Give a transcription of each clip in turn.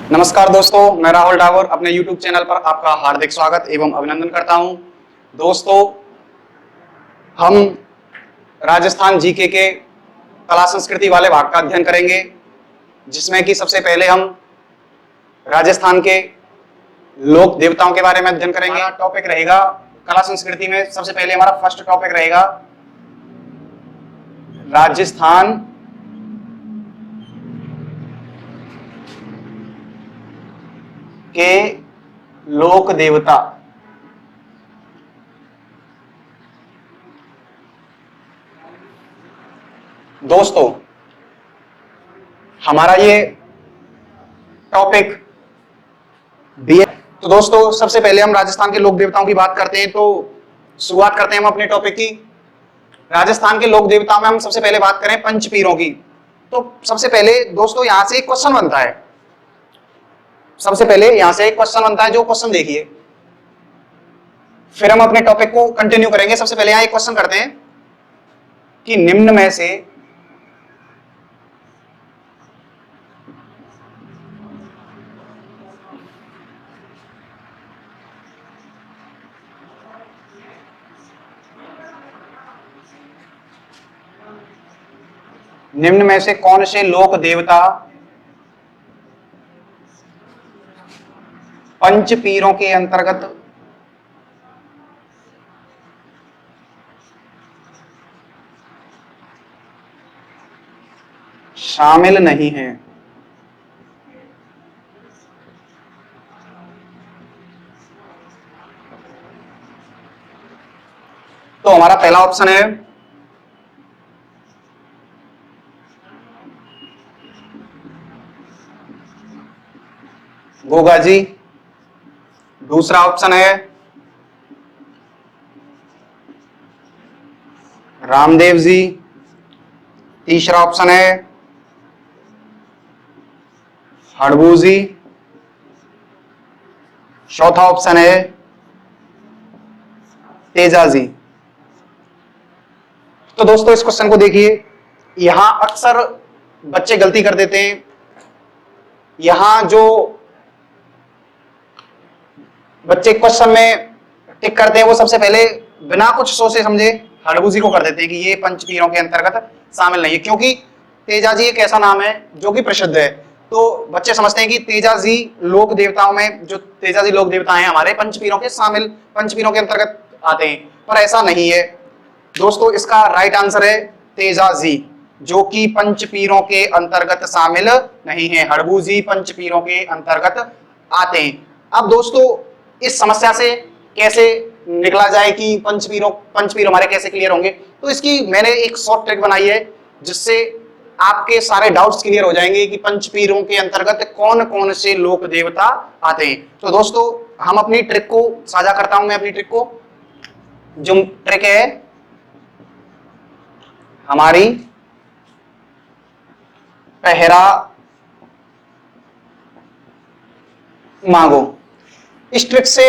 नमस्कार दोस्तों, मैं राहुल डावर अपने YouTube चैनल पर आपका हार्दिक स्वागत एवं अभिनंदन करता हूं। दोस्तों, हम राजस्थान जीके के कला संस्कृति वाले भाग का अध्ययन करेंगे, जिसमें कि सबसे पहले हम राजस्थान के लोक देवताओं के बारे में अध्ययन करेंगे। हमारा टॉपिक रहेगा कला संस्कृति में। सबसे पहले हमारा फर्स्ट टॉपिक रहेगा राजस्थान के लोक देवता। दोस्तों, हमारा ये टॉपिक दिया। तो दोस्तों, सबसे पहले हम राजस्थान के लोक देवताओं की बात करते हैं। तो शुरुआत करते हैं हम अपने टॉपिक की। राजस्थान के लोक देवताओं में हम सबसे पहले बात करें पंचपीरों की। तो सबसे पहले दोस्तों यहां से एक क्वेश्चन बनता है। जो क्वेश्चन देखिए, फिर हम अपने टॉपिक को कंटिन्यू करेंगे। सबसे पहले यहां एक क्वेश्चन करते हैं कि निम्न में से कौन से लोक देवता पंचपीरों के अंतर्गत शामिल नहीं हैं। तो हमारा पहला ऑप्शन है गोगा जी, दूसरा ऑप्शन है रामदेव जी, तीसरा ऑप्शन है हड़बू जी, चौथा ऑप्शन है तेजा जी। तो दोस्तों इस क्वेश्चन को देखिए, यहां अक्सर बच्चे गलती कर देते हैं। यहां जो बच्चे क्वेश्चन में टिक करते हैं वो सबसे पहले बिना कुछ सोचे समझे हड़बू जी को कर देते हैं कि ये पंचपीरों के अंतर्गत शामिल नहीं है, क्योंकि तेजा जी एक ऐसा नाम है जो कि प्रसिद्ध है। तो बच्चे समझते हैं कि तेजा जी लोक देवताओं में, जो तेजा जी लोक देवता हैं हमारे, पंचपीरों के अंतर्गत आते हैं, पर ऐसा नहीं है। दोस्तों इसका राइट आंसर है तेजा जी, जो कि पंचपीरों के अंतर्गत शामिल नहीं है। हड़बू जी पंचपीरों के अंतर्गत आते हैं। अब दोस्तों इस समस्या से कैसे निकला जाए कि पंचपीर हमारे कैसे क्लियर होंगे, तो इसकी मैंने एक शॉर्ट ट्रिक बनाई है, जिससे आपके सारे डाउट्स क्लियर हो जाएंगे कि पंचपीरों के अंतर्गत कौन कौन से लोक देवता आते हैं। तो दोस्तों हम अपनी ट्रिक को साझा करता हूं। मैं अपनी ट्रिक को, जो ट्रिक है हमारी पहरा मांगो, इस ट्रिक से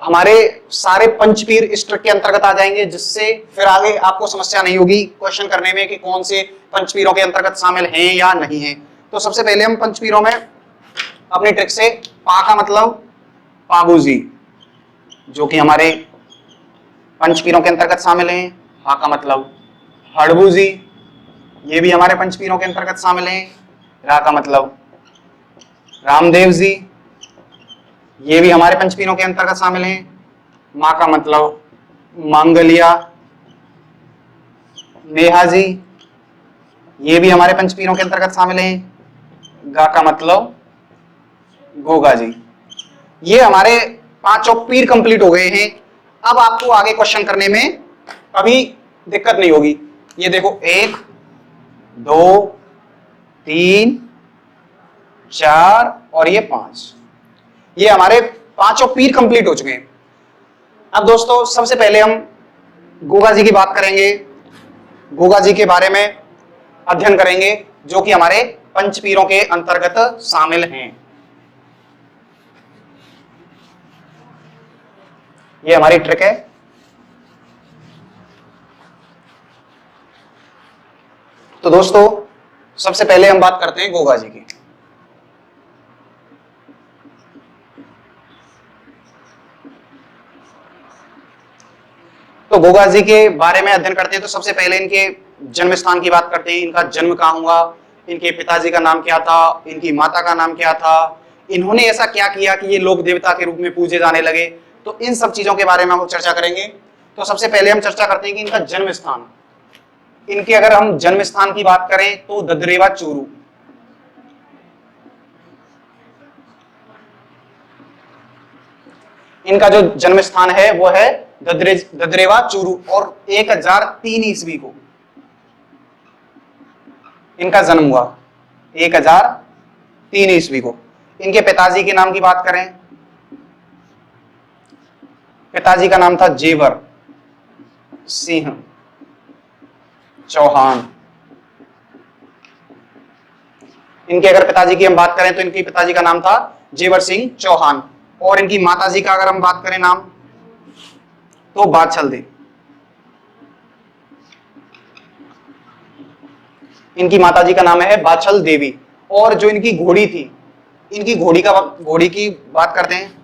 हमारे सारे पंचपीर इस ट्रिक के अंतर्गत आ जाएंगे, जिससे फिर आगे आपको समस्या नहीं होगी क्वेश्चन करने में कि कौन से पंचपीरों के अंतर्गत शामिल हैं या नहीं हैं। तो सबसे पहले हम पंचपीरों में अपनी ट्रिक से पा का मतलब पाबू जी, जो कि हमारे पंचपीरों के अंतर्गत शामिल हैं। हा का मतलब हड़बू जी, ये भी हमारे पंचपीरों के अंतर्गत शामिल हैं। रा का मतलब रामदेव जी, ये भी हमारे पंचपीरों के अंतर्गत शामिल हैं। मां का मतलब मांगलिया नेहा जी, ये भी हमारे पंचपीरों के अंतर्गत शामिल हैं। गा का मतलब गोगा जी। ये हमारे पांचों पीर कंप्लीट हो गए हैं। अब आपको आगे क्वेश्चन करने में कभी दिक्कत नहीं होगी। ये देखो 1 2 3 4 और ये 5, ये हमारे पांचों पीर कंप्लीट हो चुके हैं। अब दोस्तों सबसे पहले हम गोगा जी की बात करेंगे, गोगा जी के बारे में अध्ययन करेंगे, जो कि हमारे पंचपीरों के अंतर्गत शामिल हैं। ये हमारी ट्रिक है। तो दोस्तों सबसे पहले हम बात करते हैं गोगा जी की। तो गोगा जी के बारे में अध्ययन करते हैं तो सबसे पहले इनके जन्म स्थान की बात करते हैं। इनका जन्म कहाँ हुआ, इनके पिताजी का नाम क्या था, इनकी माता का नाम क्या था, इन्होंने ऐसा क्या किया कि ये लोक देवता के रूप में पूजे जाने लगे। तो इन सब चीजों के बारे में हम चर्चा करेंगे। तो सबसे पहले हम चर्चा करते हैं कि इनका जन्म स्थान। इनके अगर हम जन्म स्थान की बात करें तो ददरेवा चूरू, इनका जो जन्म स्थान है वो है ददरेवा चूरू, और 1003 ईस्वी को इनका जन्म हुआ, 1003 ईस्वी को। इनके पिताजी के नाम की बात करें, पिताजी का नाम था जेवर सिंह चौहान। इनके अगर पिताजी की हम बात करें तो इनके पिताजी का नाम था जेवर सिंह चौहान, और इनकी माताजी का अगर हम बात करें नाम तो बादशाह दे। इनकी माताजी का नाम है बादशाह देवी। और जो इनकी घोड़ी थी, इनकी घोड़ी की बात करते हैं।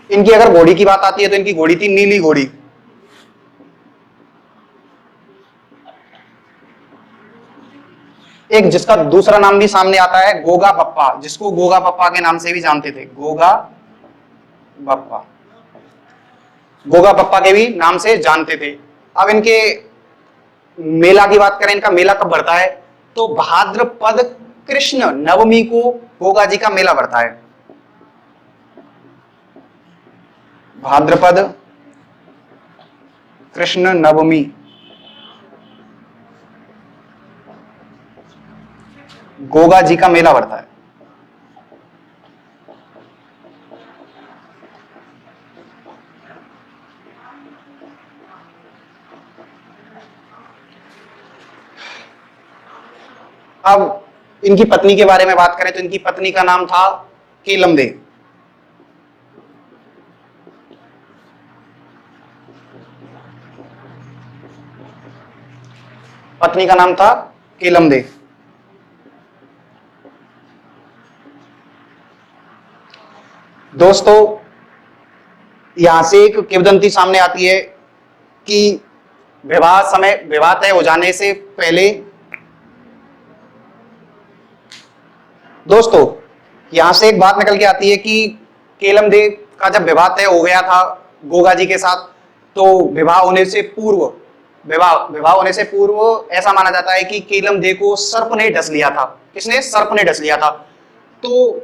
इनकी अगर घोड़ी की बात आती है तो इनकी घोड़ी थी नीली घोड़ी। एक जिसका दूसरा नाम भी सामने आता है गोगा बप्पा, जिसको गोगा बप्पा के नाम से भी जानते थे, गोगा बप्पा, गोगा बप्पा के भी नाम से जानते थे। अब इनके मेला की बात करें, इनका मेला कब बढ़ता है तो भाद्रपद कृष्ण नवमी को गोगा जी का मेला बढ़ता है। भाद्रपद कृष्ण नवमी गोगा जी का मेला बढ़ता है। अब इनकी पत्नी के बारे में बात करें तो इनकी पत्नी का नाम था केलमदे। पत्नी का नाम था केलमदे। दोस्तों यहां से एक किंवदंती सामने आती है कि विवाह तय हो जाने से पहले, दोस्तों यहां से एक बात निकल के आती है कि केलमदेव का जब विवाह तय हो गया था गोगा जी के साथ, तो विवाह होने से पूर्व ऐसा माना जाता है कि केलमदेव को सर्प ने डस लिया था। किसने? सर्प ने डस लिया था। तो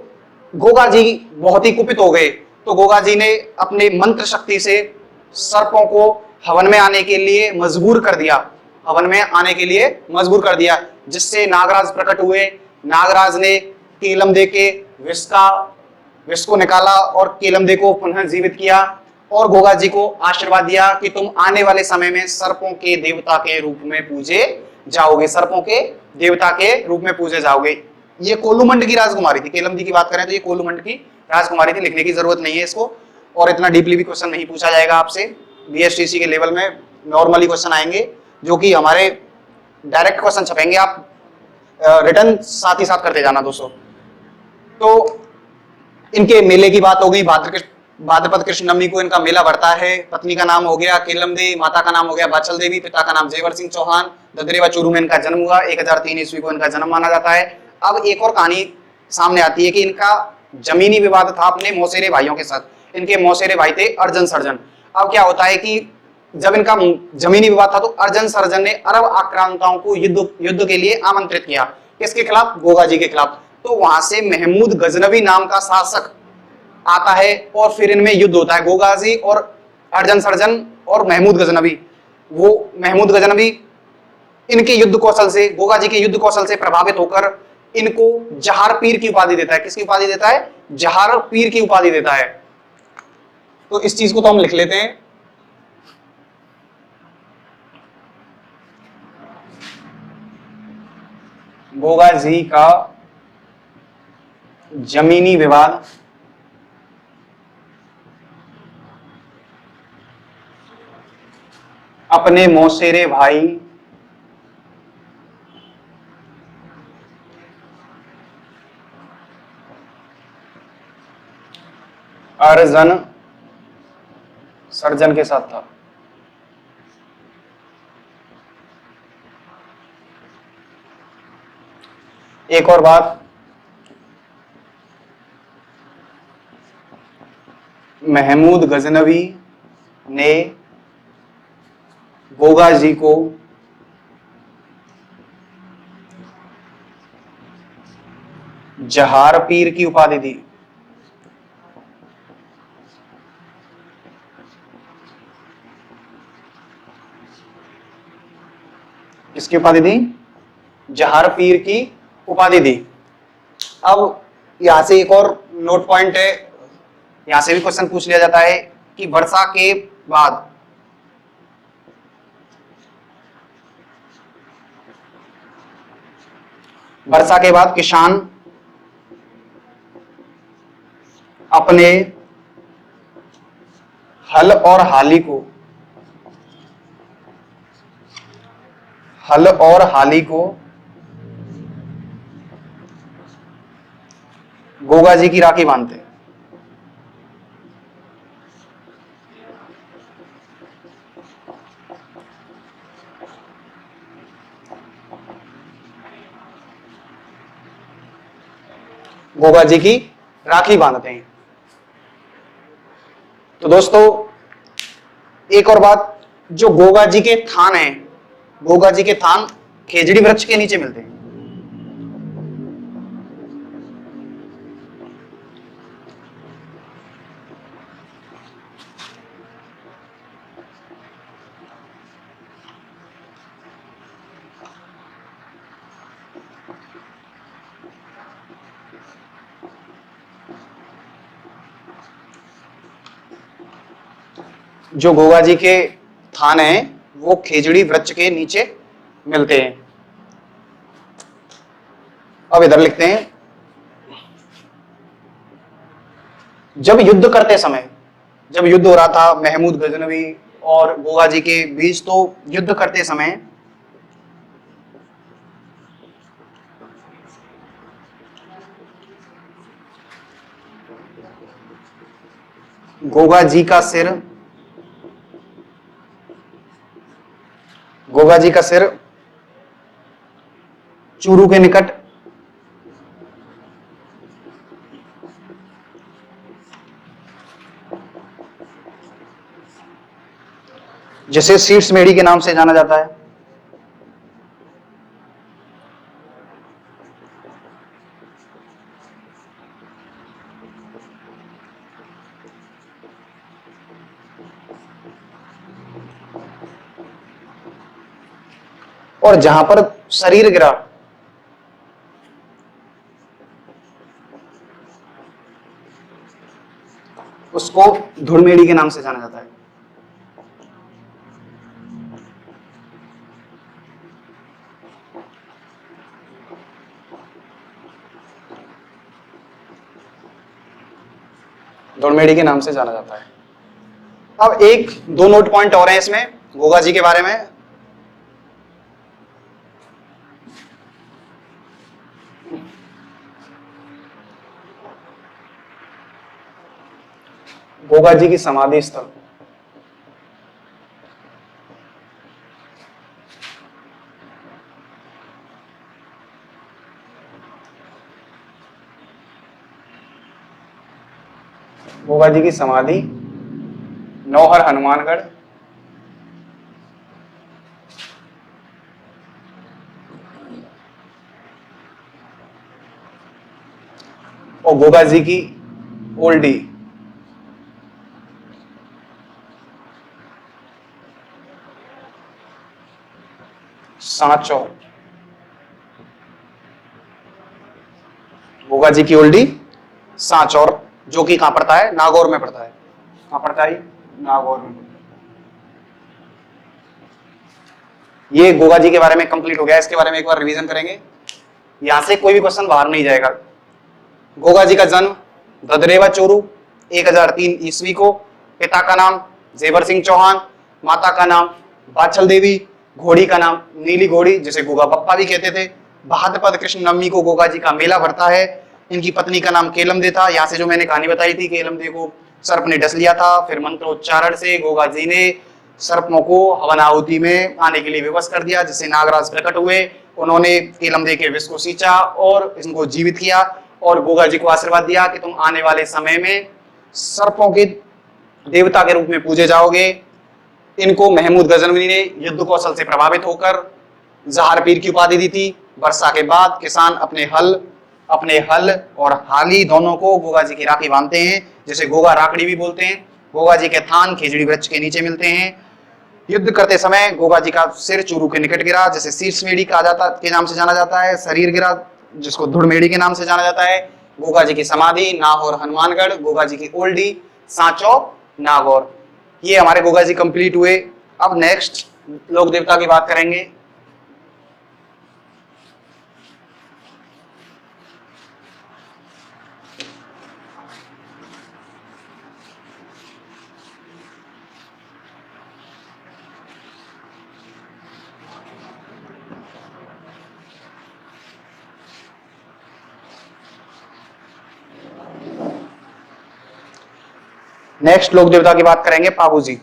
गोगा जी बहुत ही कुपित हो गए। तो गोगा जी ने अपने मंत्र शक्ति से सर्पों को हवन में आने के लिए मजबूर कर दिया, जिससे नागराज प्रकट हुए। नागराज ने केलमदेव के विष को निकाला और केलमदेव को पुनः जीवित किया, और गोगा जी को आशीर्वाद दिया कि तुम आने वाले समय में सर्पों के देवता के रूप में पूजे जाओगे। ये कोलूमंड की राजकुमारी थी। केलम जी की बात करें तो ये कोलूमंड की राजकुमारी थी। लिखने की जरूरत नहीं है इसको, और इतना डीपली भी क्वेश्चन नहीं पूछा जाएगा आपसे। बीएसटीसी के लेवल में नॉर्मली क्वेश्चन आएंगे, जो कि हमारे डायरेक्ट क्वेश्चन छपेंगे, आप रिटर्न साथ ही साथ करते जाना दोस्तों। तो इनके मेले की बात हो गई। भाद्रपद कृष्ण नवमी को इनका मेला बढ़ता है। पत्नी का नाम हो गया केलमदे, माता का नाम हो गया बादशाह देवी, पिता का नाम जेवर सिंह चौहान। ददरेवा चूरू में इनका जन्म हुआ, 1003 ईस्वी को इनका जन्म माना जाता है। अब एक और कहानी सामने आती है कि इनका जमीनी विवाद था अपने मौसेरे भाइयों के साथ। इनके मौसेरे भाई थे अर्जन सर्जन। अब क्या होता है कि जब इनका जमीनी विवाद था तो अर्जन सर्जन ने अरब आक्रांताओं को युद्ध के लिए आमंत्रित किया। किसके खिलाफ? गोगा जी के खिलाफ। तो वहां से महमूद गजनवी नाम का शासक आता है और फिर इनमें युद्ध होता है। गोगा जी और अर्जन सर्जन और महमूद गजनवी। वो महमूद गजनवी इनके युद्ध कौशल से, गोगा जी के युद्ध कौशल से प्रभावित होकर इनको जहार पीर की उपाधि देता है। किसकी उपाधि देता है? जहार पीर की उपाधि देता है। तो इस चीज को तो हम लिख लेते हैं। गोगा जी का जमीनी विवाद अपने मौसेरे भाई अर्जन सर्जन के साथ था। एक और बात, महमूद गजनवी ने गोगा जी को जहार पीर की उपाधि दी। किसकी उपाधि दी? जहार पीर की उपाधि दी। अब यहां से एक और नोट पॉइंट है, यहां से भी क्वेश्चन पूछ लिया जाता है कि वर्षा के बाद किसान अपने हल और हाली को गोगा जी की राखी बांधते हैं। गोगा जी की राखी बांधते हैं। तो दोस्तों एक और बात, जो गोगा जी के थान हैं, गोगा जी के थान खेजड़ी वृक्ष के नीचे मिलते हैं। जो गोगा जी के थान हैं वो खेजड़ी वृक्ष के नीचे मिलते हैं। अब इधर लिखते हैं, जब युद्ध हो रहा था महमूद गजनवी और गोगा जी के बीच, तो युद्ध करते समय गोगा जी का सिर चूरू के निकट जिसे शीर्ष मेढ़ी के नाम से जाना जाता है, और जहां पर शरीर गिरा उसको धुड़मेड़ी के नाम से जाना जाता है। धुड़मेड़ी के नाम से जाना जाता है। अब एक दो नोट पॉइंट और हैं इसमें गोगा जी के बारे में। गोगा जी की समाधि स्थल गोगा जी की समाधि नौहर हनुमानगढ़ और गोगा जी की ओल्डी सांचौर। गोगा जी की ओल्डी सांचौर, जो कि कहां पड़ता है? नागौर में पड़ता है। कहां पड़ता है? नागौर में। ये गोगा जी के बारे में कंप्लीट हो गया। इसके बारे में एक बार रिवीजन करेंगे, यहां से कोई भी क्वेश्चन बाहर नहीं जाएगा। गोगा जी का जन्म ददरेवा चोरू 1003 ईस्वी को। पिता का नाम जेवर सिंह चौहान, माता का नाम बाछल देवी, घोड़ी का नाम नीली घोड़ी जिसे गोगा पप्पा भी कहते थे। भाद्रपद कृष्ण नवमी को गोगा जी का मेला भरता है। इनकी पत्नी का नाम केलम दे था। यहाँ से जो मैंने कहानी बताई थी केलम दे को सर्प ने डस लिया था। फिर मंत्रोच्चारण से गोगा जी ने सर्पों को हवन आहुति में आने के लिए विवश कर दिया, जिससे नागराज प्रकट हुए। उन्होंने केलम दे के विष को सींचा और इनको जीवित किया और गोगा जी को आशीर्वाद दिया कि तुम आने वाले समय में सर्पों के देवता के रूप में पूजे जाओगे। इनको महमूद गजनवी ने युद्ध कौशल से प्रभावित होकर जहार पीर की उपाधि दी थी। वर्षा के बाद किसान अपने हल और हाली दोनों को गोगा जी की राखी बांधते हैं, जिसे गोगा राखड़ी भी बोलते हैं। गोगा जी के थान खेजड़ी वृक्ष के नीचे मिलते हैं। युद्ध करते समय गोगा जी का सिर चूरू के निकट गिरा, जिसे शीर्षमेढ़ी के नाम से जाना जाता है। शरीर गिरा, जिसको धुड़मेढ़ी के नाम से जाना जाता है। गोगा जी की समाधि नाहौर हनुमानगढ़, गोगा जी की ओल्डी सांचो नागौर। ये हमारे गोगा जी कंप्लीट हुए। अब नेक्स्ट लोक देवता की बात करेंगे। नेक्स्ट लोक देवता की बात करेंगे पाबू जी।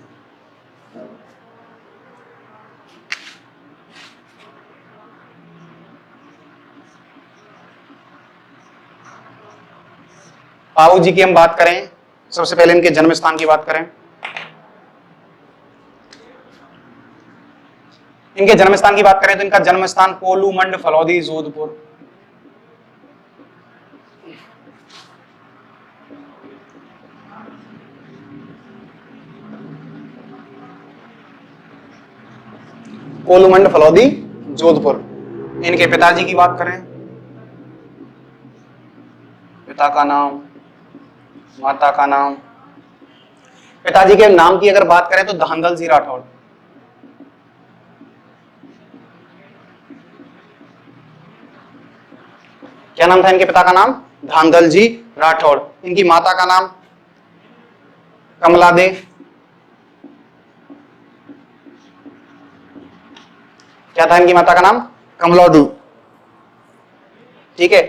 पाबू जी की हम बात करें, सबसे पहले इनके जन्म स्थान की बात करें। इनके जन्म स्थान की बात करें तो इनका जन्म स्थान पोलूमंड फलौदी जोधपुर। कोलूमंड फलौदी जोधपुर। इनके पिताजी की बात करें, पिता का नाम, माता का नाम। पिताजी के नाम की अगर बात करें तो धांधल जी राठौड़। क्या नाम था इनके पिता का नाम? धांधल जी राठौड़। इनकी माता का नाम कमला दे। क्या था इनकी माता का नाम? कमलादू। ठीक है,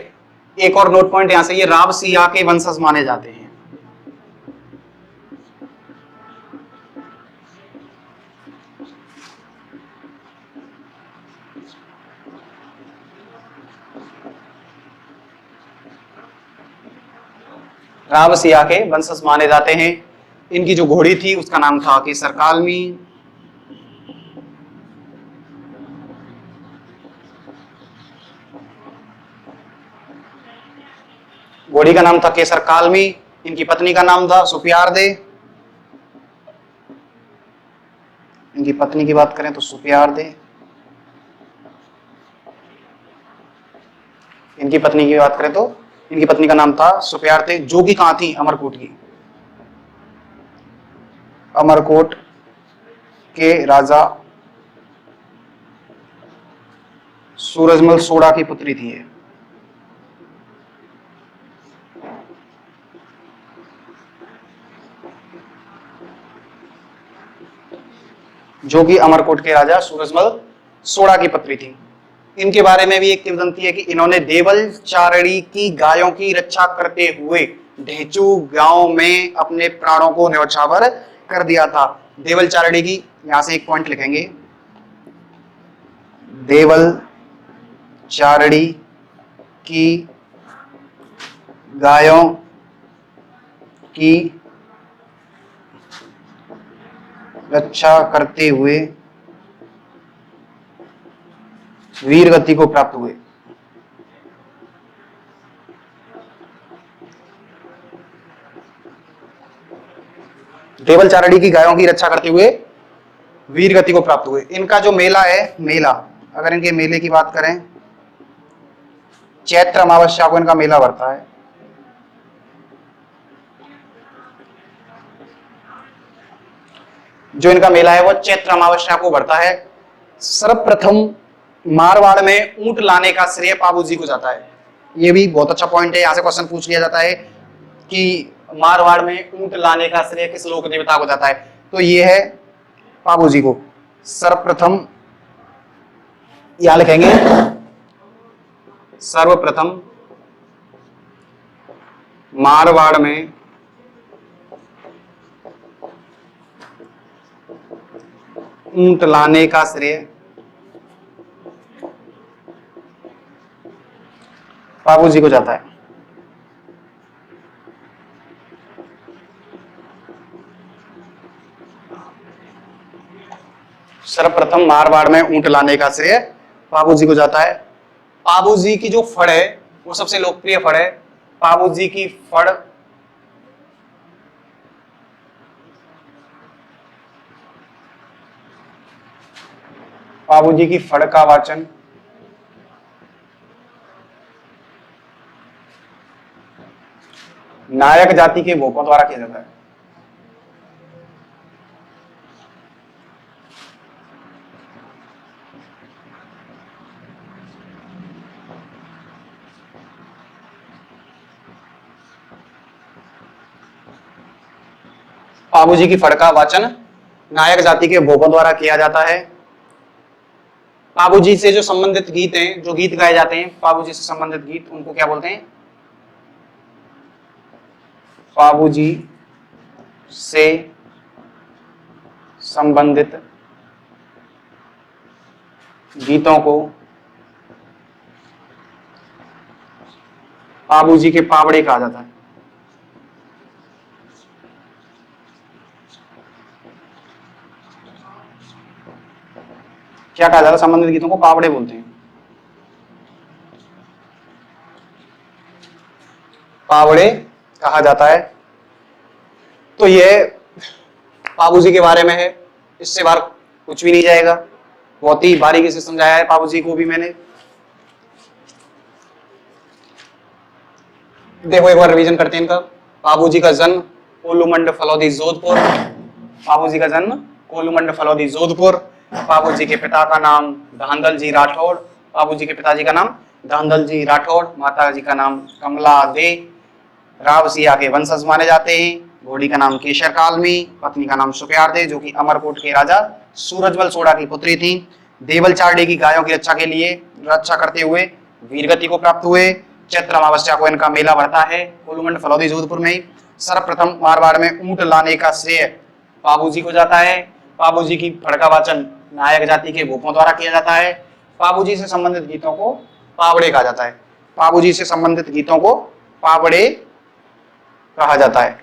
एक और नोट पॉइंट यहां से, ये राव सिया के वंशज माने जाते हैं। राव सिया के वंशज माने जाते हैं। इनकी जो घोड़ी थी उसका नाम था केसर कालमी। घोड़ी का नाम था केसर कालमी। इनकी पत्नी का नाम था सुपियार दे। इनकी पत्नी की बात करें तो सुपियार दे। इनकी पत्नी की बात करें तो इनकी पत्नी का नाम था सुपियार दे, जो कि कहां थी? अमरकोट की। अमरकोट के राजा सूरजमल सोड़ा की पुत्री थी ये। जो कि अमरकोट के राजा सूरजमल सोड़ा की पुत्री थी। इनके बारे में भी एक किंवदंती है कि इन्होंने देवल चारणी की गायों की रक्षा करते हुए ढेचू गांव में अपने प्राणों को न्यौछावर कर दिया था। देवल चारणी की, यहां से एक पॉइंट लिखेंगे, देवल चारणी की गायों की रक्षा करते हुए वीर गति को प्राप्त हुए। देवल चारणी की गायों की रक्षा करते हुए वीर गति को प्राप्त हुए। इनका जो मेला है, मेला, अगर इनके मेले की बात करें, चैत्र अमावस्या को इनका मेला बढ़ता है। जो इनका मेला है वो चैत्र अमावस्या को बढ़ता है। सर्वप्रथम मारवाड़ में ऊंट लाने का श्रेय पाबू जी को जाता है। ये भी बहुत अच्छा पॉइंट है, यहां से क्वेश्चन पूछ लिया जाता है कि मारवाड़ में ऊंट लाने का श्रेय किस लोक देवता को जाता है, तो ये है पाबू जी को। सर्वप्रथम यहां लिखेंगे, सर्वप्रथम मारवाड़ में ऊंट लाने का श्रेय बाबूजी को जाता है। सर्वप्रथम मारवाड़ में ऊंट लाने का श्रेय बाबूजी को जाता है। बाबूजी की जो फड़ है वो सबसे लोकप्रिय फड़ है। बाबूजी की फड़ बाबूजी की फड़ का वाचन नायक जाति के भोपों द्वारा किया जाता है। बाबूजी की फड़ का वाचन नायक जाति के भोपों द्वारा किया जाता है। बाबूजी से जो संबंधित गीत हैं, जो गीत गाए जाते हैं बाबूजी से संबंधित गीत, उनको क्या बोलते हैं? बाबूजी से संबंधित गीतों को बाबूजी के पावड़े कहा जाता है। क्या कहा जाता है? संबंधित गीतों को पावड़े बोलते हैं। पावड़े कहा जाता है। तो ये बाबूजी के बारे में है, इससे बाहर कुछ भी नहीं जाएगा। बहुत ही बारीकी से समझाया है बाबूजी को भी मैंने। देखो एक बार रिवीजन करते हैं इनका। बाबूजी का जन्म कोलूमंड फलौदी जोधपुर। बाबूजी का जन्म कोलूमंड फलौदी जोधपुर। बाबूजी के पिता का नाम धांधल जी राठौड़। बाबूजी के पिताजी का नाम धांधल जी राठौड़। माता जी का नाम कमला दे। रावसिया के वंशज माने जाते हैं। घोड़ी का नाम केशर कालमी। पत्नी का नाम सुप्यार दे, जो कि अमरकोट के राजा सूरजबल सोढ़ा की पुत्री थी। देवल चारडे की गायों की रक्षा करते हुए वीरगति को प्राप्त हुए। चैत्र अमावस्या को इनका मेला बढ़ता है कोलूमंड फलौदी जोधपुर में ही। सर्वप्रथम मारवाड़ में ऊंट लाने का श्रेय बाबूजी को जाता है। बाबूजी की फड़ का वाचन नायक जाति के भूपों द्वारा किया जाता है। बाबूजी से संबंधित गीतों को पावड़े कहा जाता है। बाबूजी से संबंधित गीतों को पावड़े कहा जाता है।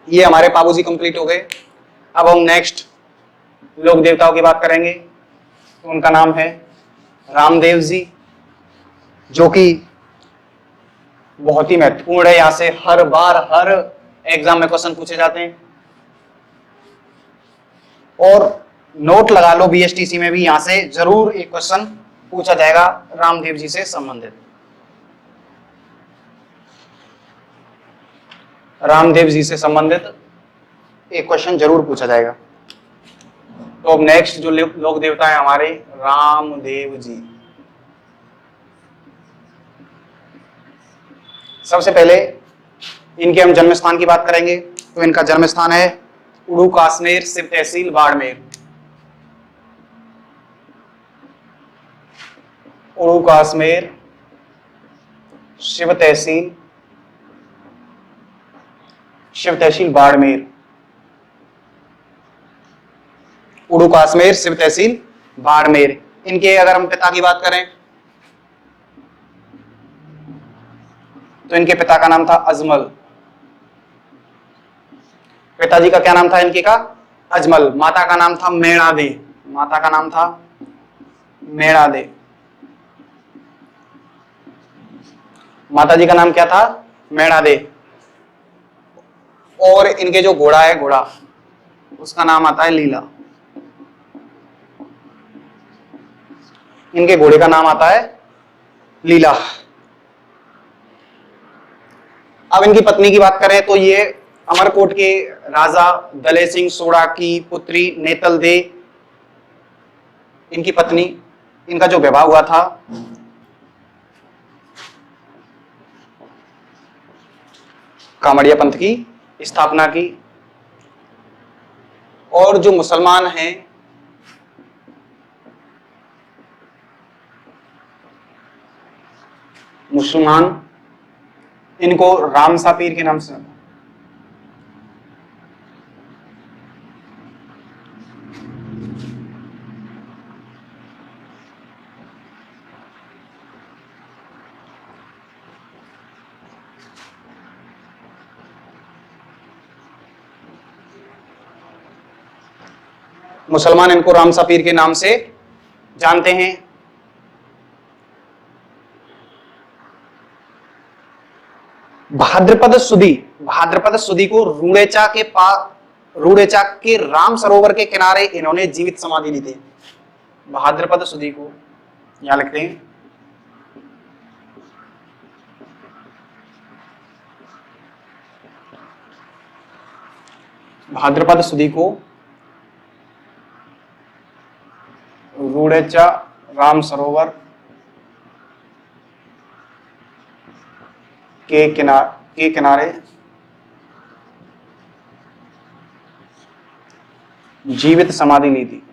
ये हमारे बाबूजी कंप्लीट हो गए। अब हम नेक्स्ट लोक देवताओं की बात करेंगे। तो उनका नाम है रामदेव जी, जो कि बहुत ही महत्वपूर्ण है। यहां से हर बार हर एग्जाम में क्वेश्चन पूछे जाते हैं। और नोट लगा लो, बीएसटीसी में भी यहां से जरूर एक क्वेश्चन पूछा जाएगा रामदेव जी से संबंधित। रामदेव जी से संबंधित एक क्वेश्चन जरूर पूछा जाएगा। तो अब नेक्स्ट जो लोक देवता है हमारे रामदेव जी। सबसे पहले इनके हम जन्म स्थान की बात करेंगे। तो इनका जन्म स्थान है उड़ू कासनेर, शिव तहसील, बाड़मेर। उड़ू कासमेर, शिव तहसील बाड़मेर। उड़ू कासमेर, शिव तहसील बाड़मेर। इनके अगर हम पिता की बात करें तो इनके पिता का नाम था अजमल। पिताजी का क्या नाम था इनके का? अजमल। माता का नाम था मेणा दे। माता का नाम था मेणा दे। माता जी का नाम क्या था? मेणा दे। और इनके जो घोड़ा है, घोड़ा, उसका नाम आता है लीला। इनके घोड़े का नाम आता है लीला। अब इनकी पत्नी की बात करें तो ये अमरकोट के राजा दले सिंह सोढ़ा की पुत्री नेतल दे, इनकी पत्नी। इनका जो विवाह हुआ था कामड़िया पंथ की स्थापना की। और जो मुसलमान हैं इनको रामसा पीर के नाम से मुसलमान इनको रामसा पीर के नाम से जानते हैं। भाद्रपद सुदी को रूड़ेचा के राम सरोवर के किनारे इन्होंने जीवित समाधि ली थी। भाद्रपद सुदी को यहां लिखते हैं, भाद्रपद सुदी को रूड़ेचा राम सरोवर के किनारे जीवित समाधि ली थी।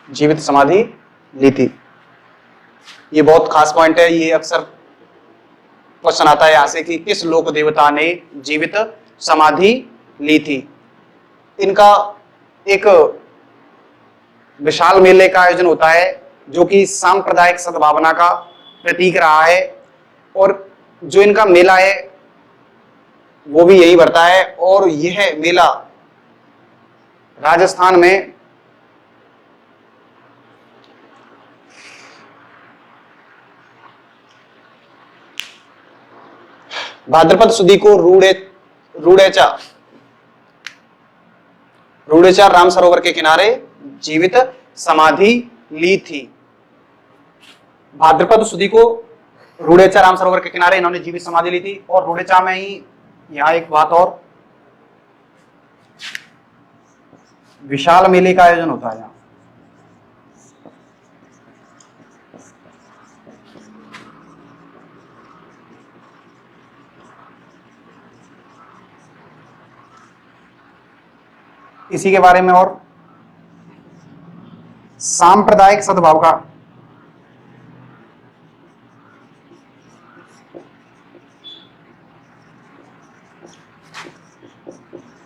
जीवित समाधि ली थी, ये बहुत खास पॉइंट है। ये अक्सर क्वेश्चन आता है यहां से कि किस लोक देवता ने जीवित समाधि ली थी। इनका एक विशाल मेले का आयोजन होता है जो कि सांप्रदायिक सद्भावना का प्रतीक रहा है, और जो इनका मेला है वो भी यही बढ़ता है। और यह मेला राजस्थान में भाद्रपद सुदी को रूड़ेचा राम सरोवर के किनारे जीवित समाधि ली थी। भाद्रपद सुदी को रूड़ेचा राम सरोवर के किनारे इन्होंने जीवित समाधि ली थी। और रूड़ेचा में ही यहां एक बात और, विशाल मेले का आयोजन होता है। यहां इसी के बारे में और सांप्रदायिक सद्भाव का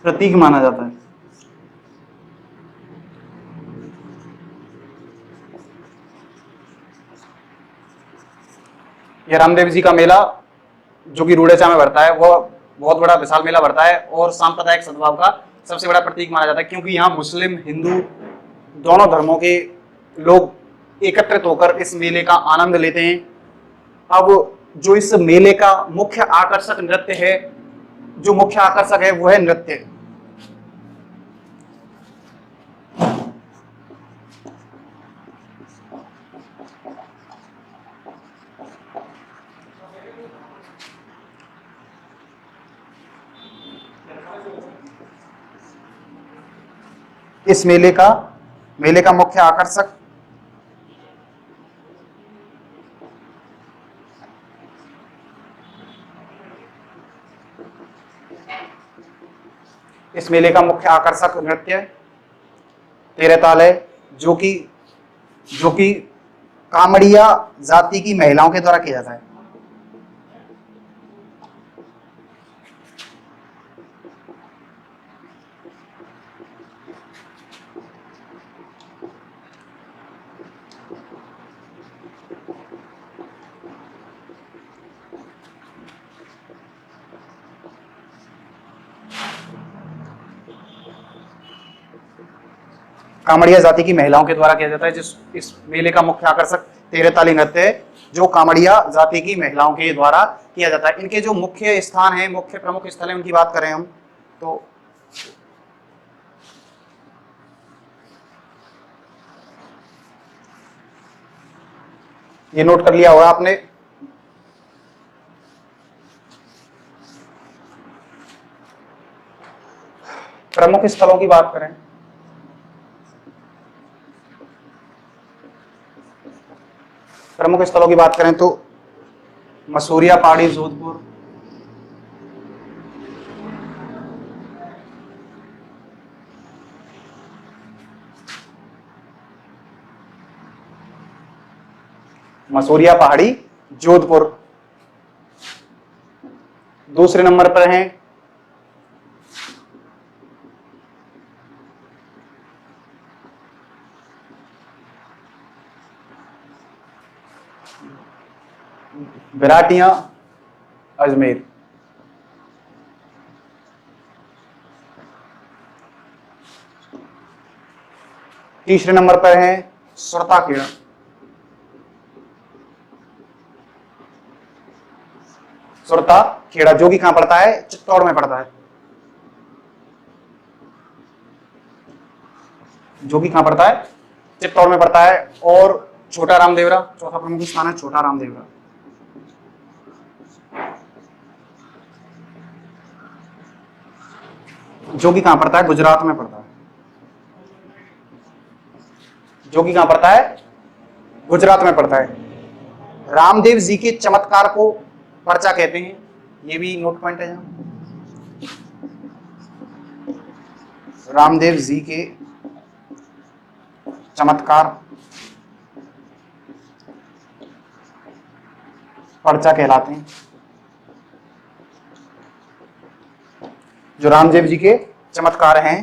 प्रतीक माना जाता है। यह रामदेव जी का मेला जो कि रूड़ेचा में बढ़ता है, वह बहुत बड़ा विशाल मेला बढ़ता है और सांप्रदायिक सद्भाव का सबसे बड़ा प्रतीक माना जाता है, क्योंकि यहाँ मुस्लिम हिंदू दोनों धर्मों के लोग एकत्रित होकर इस मेले का आनंद लेते हैं। अब जो इस मेले का मुख्य आकर्षक नृत्य है, जो मुख्य आकर्षक है वो है नृत्य। इस मेले का मुख्य आकर्षक इस मेले का मुख्य आकर्षक नृत्य तेरताल है, जो कि कामड़िया जाति की महिलाओं के द्वारा किया जाता है। कामड़िया जाति की महिलाओं के द्वारा किया जाता है। जिस इस मेले का मुख्य आकर्षक तेरताली नृत्य है, जो कामड़िया जाति की महिलाओं के द्वारा किया जाता है। इनके जो मुख्य स्थान है, मुख्य प्रमुख स्थल है, उनकी बात करें हम तो ये नोट कर लिया होगा आपने। प्रमुख स्थलों की बात करें तो मसूरिया पहाड़ी जोधपुर, मसूरिया पहाड़ी जोधपुर। दूसरे नंबर पर हैं विराटियां अजमेर। तीसरे नंबर पर है सुरताखेड़ा। सुरताखेड़ा जो कि कहां पड़ता है, चित्तौड़ में पड़ता है, जो कि कहां पड़ता है, चित्तौड़ में पड़ता है। और छोटा रामदेवरा, चौथा प्रमुख स्थान है छोटा रामदेवरा, जो कि कहां पड़ता है, गुजरात में पड़ता है, जो कि कहां पड़ता है, गुजरात में पड़ता है। रामदेव जी के चमत्कार को पर्चा कहते हैं, ये भी नोट पॉइंट है यहां। रामदेव जी के चमत्कार पर्चा कहलाते हैं। जो रामदेव जी के चमत्कार हैं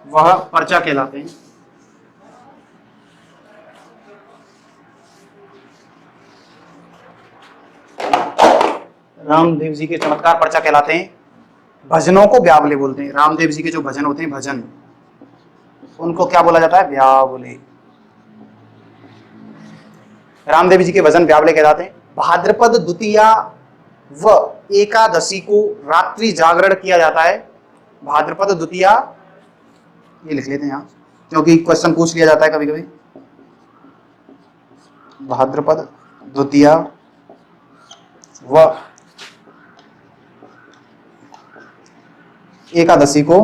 वह पर्चा कहलाते हैं। रामदेव जी के चमत्कार पर्चा कहलाते हैं। भजनों को ब्यावले बोलते हैं। रामदेव जी के जो भजन होते हैं, भजन, उनको क्या बोला जाता है, ब्यावले। रामदेव जी के भजन ब्यावले कहलाते हैं। भाद्रपद द्वितीया व एकादशी को रात्रि जागरण किया जाता है। भाद्रपद द्वितीया, ये लिख लेते हैं यहां क्योंकि क्वेश्चन पूछ लिया जाता है कभी कभी। भाद्रपद द्वितीया व एकादशी को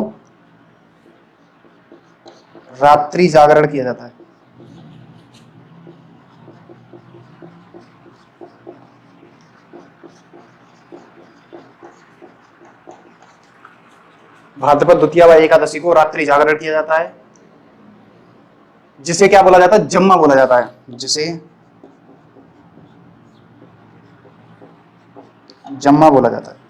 रात्रि जागरण किया जाता है। भाद्रपद द्वितीया व एकादशी को रात्रि जागरण किया जाता है, जिसे क्या बोला जाता है, जम्मा बोला जाता है, जिसे जम्मा बोला जाता है।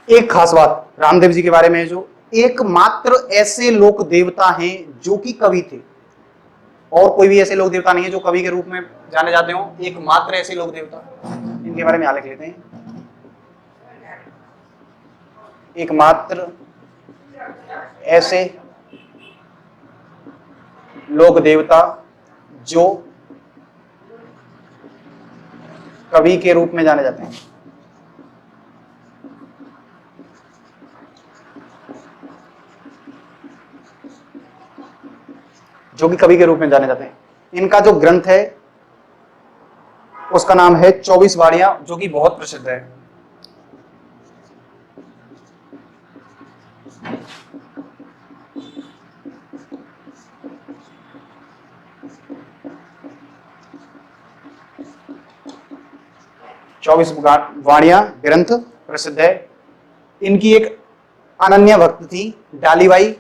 एक खास बात रामदेव जी के बारे में है, जो एकमात्र ऐसे लोक देवता हैं जो कि कवि थे, और कोई भी ऐसे लोक देवता नहीं है जो कवि के रूप में जाने जाते हो। एकमात्र ऐसे लोक देवता, इनके बारे में आलेख लेते हैं। एकमात्र ऐसे लोक देवता जो कवि के रूप में जाने जाते हैं। जो कि कवि के रूप में जाने जाते हैं। इनका जो ग्रंथ है उसका नाम है 24 वाणियां, जो कि बहुत प्रसिद्ध है। चौबीस वाणियां ग्रंथ प्रसिद्ध है। इनकी एक अनन्य भक्त थी डालीबाई,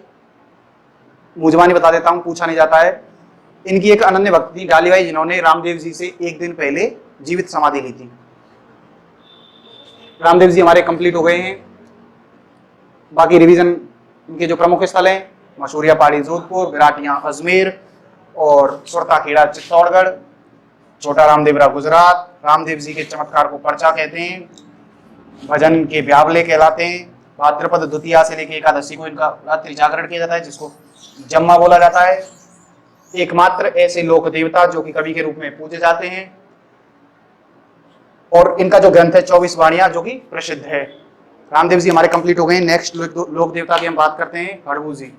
मुजबानी बता देता हूं, पूछा नहीं जाता है। इनकी एक अनन्य भक्त थी डालीबाई, जिन्होंने रामदेव जी से एक दिन पहले जीवित समाधि ली थी। रामदेव जी हमारे कंप्लीट हो गए हैं। बाकी रिवीजन, इनके जो प्रमुख स्थल हैं, मशहूरिया पहाड़ी जोधपुर, विराटियां अजमेर और सुरताखेड़ा चित्तौड़गढ़, छोटा रामदेवरा गुजरात। रामदेव जी के चमत्कार को पर्चा कहते हैं, भजन के ब्यावले कहलाते हैं। भाद्रपद द्वितीया से लेकर एकादशी को इनका रात्रि जागरण किया जाता है, जिसको जम्मा बोला जाता है। एकमात्र ऐसे लोक देवता जो कि कवि के रूप में पूजे जाते हैं, और इनका जो ग्रंथ है 24 वाणियां, जो कि प्रसिद्ध है। रामदेव जी हमारे कंप्लीट हो गए हैं। नेक्स्ट लोक देवता की हम बात करते हैं, हड़बू जी।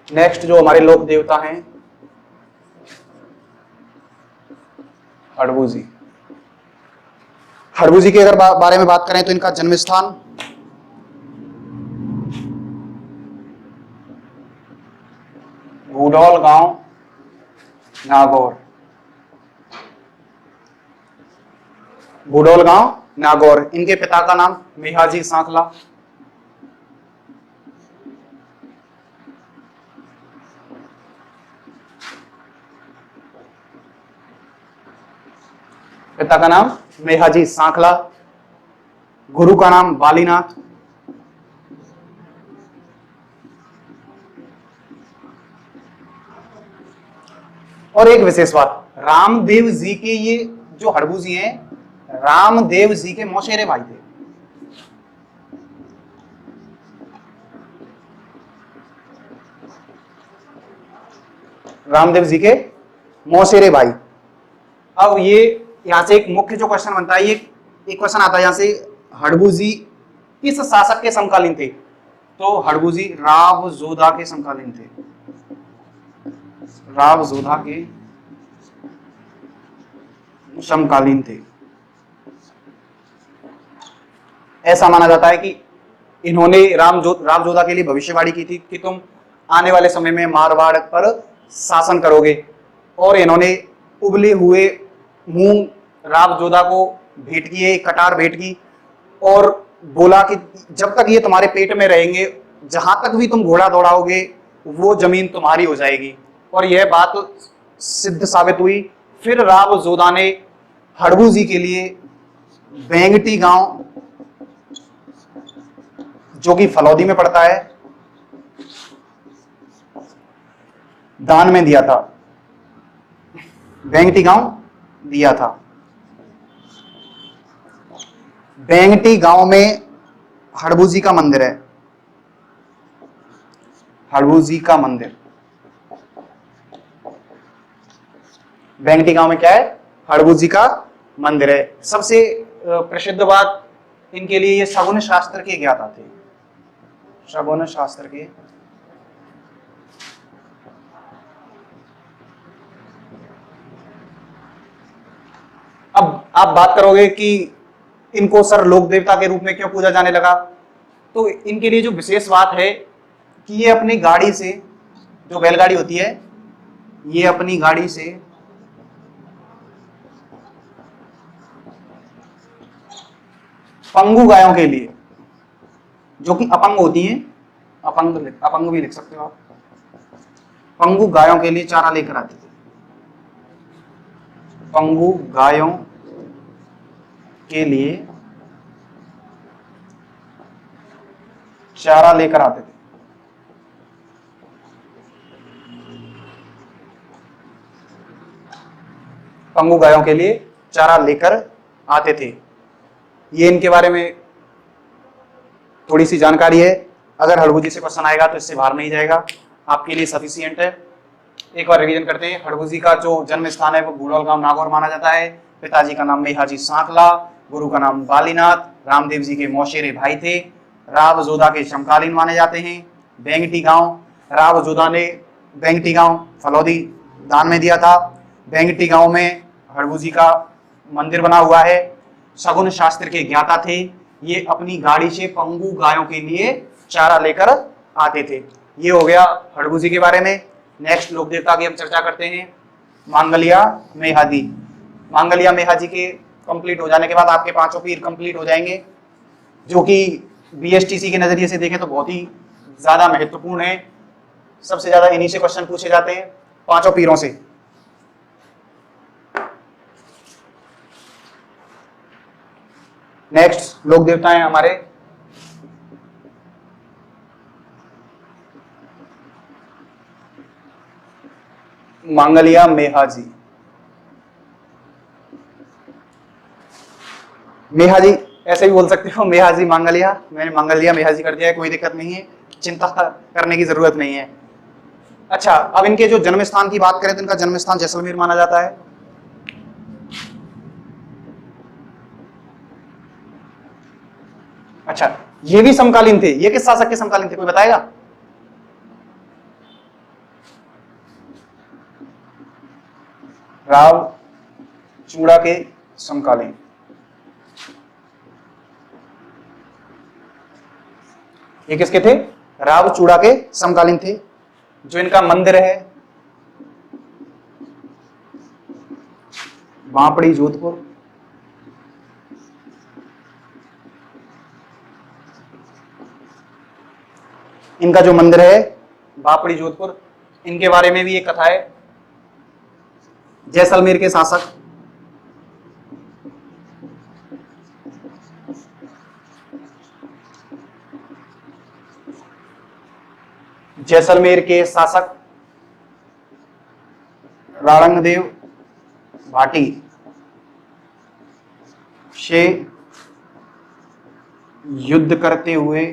नेक्स्ट जो हमारे लोक देवता हैं, हड़बू जी। हड़बू जी के अगर बारे में बात करें तो इनका जन्म स्थान भूडौल गांव नागौर, भूडौल गांव नागौर। इनके पिता का नाम मेहाजी सांखला। पिता का नाम मेहाजी सांखला, गुरु का नाम बालीनाथ, और एक विशेष बात, रामदेव जी के ये जो हड़बू जी हैं, रामदेव जी के मौसेरे भाई थे। रामदेव जी के मौसेरे भाई। अब ये यहां से एक मुख्य जो क्वेश्चन बनता है, ये एक क्वेश्चन आता है यहां से, हड़बू जी किस शासक के समकालीन थे? तो हड़बू जी राव जोधा के समकालीन थे, राव जोधा के समकालीन थे। ऐसा माना जाता है कि इन्होंने राव जोधा के लिए भविष्यवाणी की थी कि तुम आने वाले समय में मारवाड़ पर शासन करोगे, और इन्होंने उबले हुए मूंग राव जोधा को भेंट किए, कटार भेंट की, और बोला कि जब तक ये तुम्हारे पेट में रहेंगे, जहां तक भी तुम घोड़ा दौड़ाओगे वो जमीन तुम्हारी हो जाएगी। और यह बात सिद्ध साबित हुई। फिर राव जोधा ने हड़बू जी के लिए बेंगटी गांव, जो कि फलौदी में पड़ता है, दान में दिया था। बेंगटी गांव दिया था। बेंगटी गांव में हड़बू जी का मंदिर है, हड़बू जी का मंदिर बेंगटी गांव में क्या है? हड़बू जी का मंदिर है। सबसे प्रसिद्ध बात इनके लिए ये शगुन शास्त्र के ज्ञाता थे, शगुन शास्त्र के। अब आप बात करोगे कि इनको सर लोक देवता के रूप में क्यों पूजा जाने लगा? तो इनके लिए जो विशेष बात है कि ये अपनी गाड़ी से, जो बैलगाड़ी होती है, ये अपनी गाड़ी से पंगु गायों के लिए, जो कि अपंग होती हैं, अपंग भी लिख सकते हो आप, पंगु गायों के लिए चारा लेकर आते थे। पंगु गायों के लिए चारा लेकर आते थे। पंगु गायों के लिए चारा लेकर आते थे। ये इनके बारे में थोड़ी सी जानकारी है। अगर हड़बू जी से क्वेश्चन आएगा तो इससे बाहर नहीं जाएगा, आपके लिए सफिशिएंट है। एक बार रिवीजन करते हैं। हड़बू जी का जो जन्म स्थान है वो बूढ़ौल गांव नागौर माना जाता है। पिताजी का नाम मेहाजी सांखला, गुरु का नाम बालीनाथ, रामदेव जी के मौसेरे भाई थे, राव जोधा के समकालीन माने जाते हैं। बेंगटी गांव, राव जोधा ने बेंगटी गांव फलौदी दान में दिया था। बेंगटी गांव में हड़बू जी का मंदिर बना हुआ है। शगुन शास्त्र के ज्ञाता थे। ये अपनी गाड़ी से पंगु गायों के लिए चारा लेकर आते थे। ये हो गया हड़बू जी के बारे में। नेक्स्ट लोक देवता की हम चर्चा करते हैं, मांगलिया मेहाजी। मांगलिया मेहाजी के कंप्लीट हो जाने के बाद आपके पांचों पीर कंप्लीट हो जाएंगे, जो कि बीएसटीसी के नजरिए से देखें तो बहुत ही ज्यादा महत्वपूर्ण है। सबसे ज्यादा इन्हीं से क्वेश्चन पूछे जाते हैं, पांचों पीरों से। नेक्स्ट लोक देवता हैं हमारे मांगलिया मेहाजी। मेहाजी ऐसे भी बोल सकते हो, मेहाजी मांगलिया, मैंने मांगलिया मेहाजी कर दिया है, कोई दिक्कत नहीं है, चिंता करने की जरूरत नहीं है। अच्छा, अब इनके जो जन्म स्थान की बात करें तो इनका जन्म स्थान जैसलमेर माना जाता है। अच्छा, ये भी समकालीन थे। ये किस शासक के समकालीन थे, कोई बताएगा? राव चूड़ा के समकालीन। ये किसके थे? राव चूड़ा के समकालीन थे। जो इनका मंदिर है बांपड़ी जोधपुर, इनका जो मंदिर है बापड़ी जोधपुर, इनके बारे में भी एक कथा है। जैसलमेर के शासक जैसलमेर के शासक राणंगदेव भाटी से युद्ध करते हुए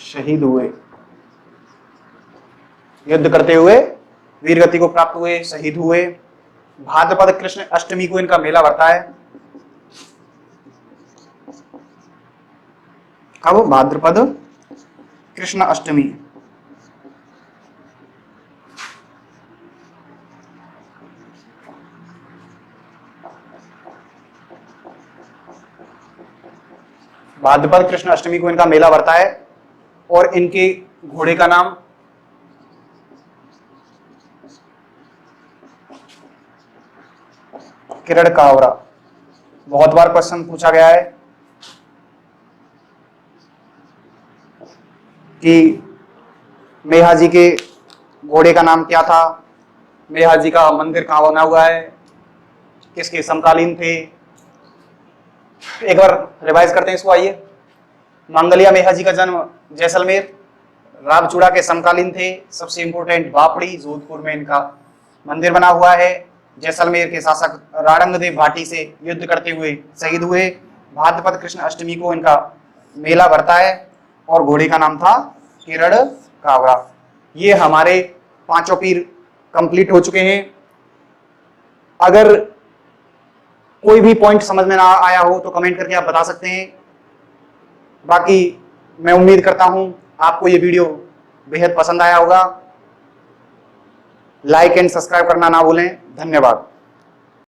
शहीद हुए, युद्ध करते हुए वीरगति को प्राप्त हुए, शहीद हुए। भाद्रपद कृष्ण अष्टमी को इनका मेला भरता है। कब? भाद्रपद कृष्ण अष्टमी। भाद्रपद कृष्ण अष्टमी को इनका मेला भरता है और इनके घोड़े का नाम किरण कावरा। बहुत बार क्वेश्चन पूछा गया है कि मेहाजी के घोड़े का नाम क्या था, मेहाजी का मंदिर कहाँ बना हुआ है, किसके समकालीन थे। एक बार रिवाइज करते हैं इसको, आइए। मंगलिया मेहाजी का जन्म जैसलमेर, रावचूड़ा के समकालीन थे। सबसे इंपोर्टेंट बापड़ी, जोधपुर में इनका मंदिर बना हुआ है। जैसलमेर के शासक राणंगदेव भाटी से युद्ध करते हुए शहीद हुए। भाद्रपद कृष्ण अष्टमी को इनका मेला भरता है और घोड़े का नाम था किरण कावरा। ये हमारे पांचों पीर कंप्लीट हो चुके हैं। अगर कोई भी पॉइंट समझ में ना आया हो तो कमेंट करके आप बता सकते हैं। बाकी मैं उम्मीद करता हूं आपको ये वीडियो बेहद पसंद आया होगा। लाइक एंड सब्सक्राइब करना ना भूलें। धन्यवाद।